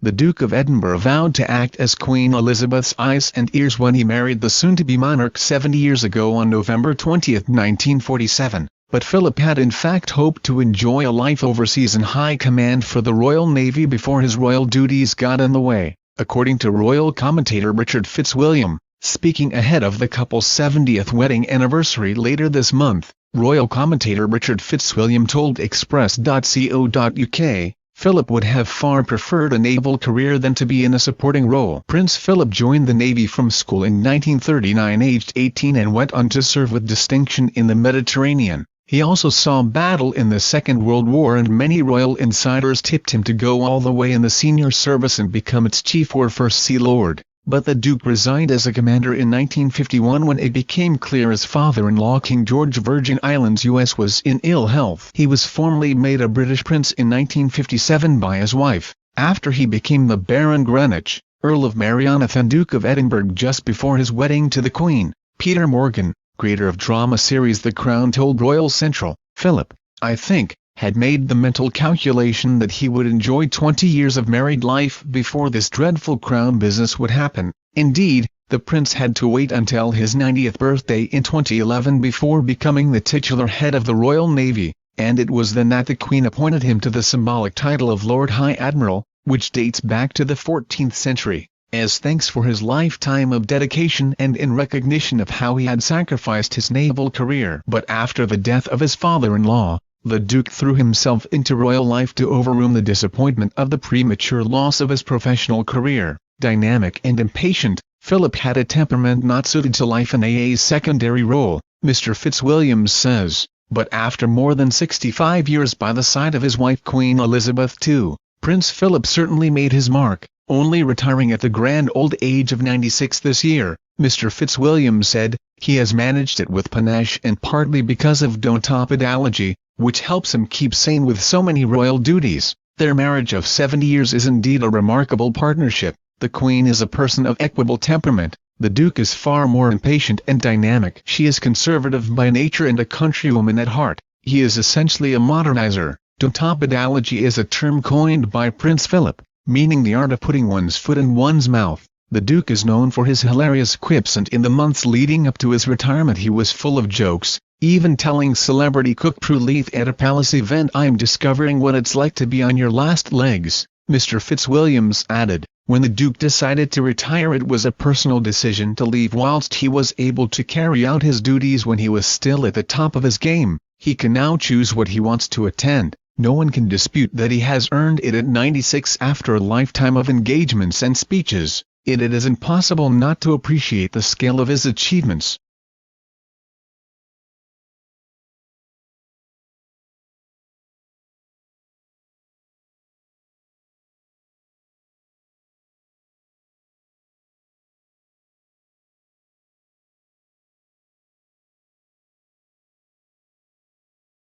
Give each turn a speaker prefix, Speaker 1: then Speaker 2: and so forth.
Speaker 1: The Duke of Edinburgh vowed to act as Queen Elizabeth's eyes and ears when he married the soon-to-be-monarch 70 years ago on November 20, 1947, but Philip had in fact hoped to enjoy a life overseas in high command for the Royal Navy before his royal duties got in the way, according to royal commentator Richard Fitzwilliam. Speaking ahead of the couple's 70th wedding anniversary later this month, royal commentator Richard Fitzwilliam told Express.co.uk, Philip would have far preferred a naval career than to be in a supporting role. Prince Philip joined the Navy from school in 1939 aged 18 and went on to serve with distinction in the Mediterranean. He also saw battle in the Second World War, and many royal insiders tipped him to go all the way in the senior service and become its chief or First Sea Lord. But the Duke resigned as a commander in 1951 when it became clear his father-in-law King George of Virgin Islands US was in ill health. He was formally made a British prince in 1957 by his wife, after he became the Baron Greenwich, Earl of Marianeth and Duke of Edinburgh just before his wedding to the Queen. Peter Morgan, creator of drama series The Crown, told Royal Central, Philip, I think, had made the mental calculation that he would enjoy 20 years of married life before this dreadful crown business would happen. Indeed, the prince had to wait until his 90th birthday in 2011 before becoming the titular head of the Royal Navy, and it was then that the Queen appointed him to the symbolic title of Lord High Admiral, which dates back to the 14th century, as thanks for his lifetime of dedication and in recognition of how he had sacrificed his naval career. But after the death of his father-in-law, the Duke threw himself into royal life to overcome the disappointment of the premature loss of his professional career. Dynamic and impatient, Philip had a temperament not suited to life in a secondary role, Mr. Fitzwilliams says, but after more than 65 years by the side of his wife Queen Elizabeth II, Prince Philip certainly made his mark, only retiring at the grand old age of 96 this year. Mr. Fitzwilliams said, he has managed it with panache and partly because of dontopidology, which helps him keep sane with so many royal duties. Their marriage of 70 years is indeed a remarkable partnership. The Queen is a person of equable temperament, the Duke is far more impatient and dynamic. She is conservative by nature and a countrywoman at heart. He is essentially a modernizer. Dontopidology is a term coined by Prince Philip, meaning the art of putting one's foot in one's mouth. The Duke is known for his hilarious quips, and in the months leading up to his retirement he was full of jokes, even telling celebrity cook Prue Leith at a palace event, I'm discovering what it's like to be on your last legs. Mr. Fitzwilliams added, when the Duke decided to retire it was a personal decision to leave whilst he was able to carry out his duties when he was still at the top of his game. He can now choose what he wants to attend. No one can dispute that he has earned it at 96 after a lifetime of engagements and speeches. It is impossible not to appreciate the scale of his achievements.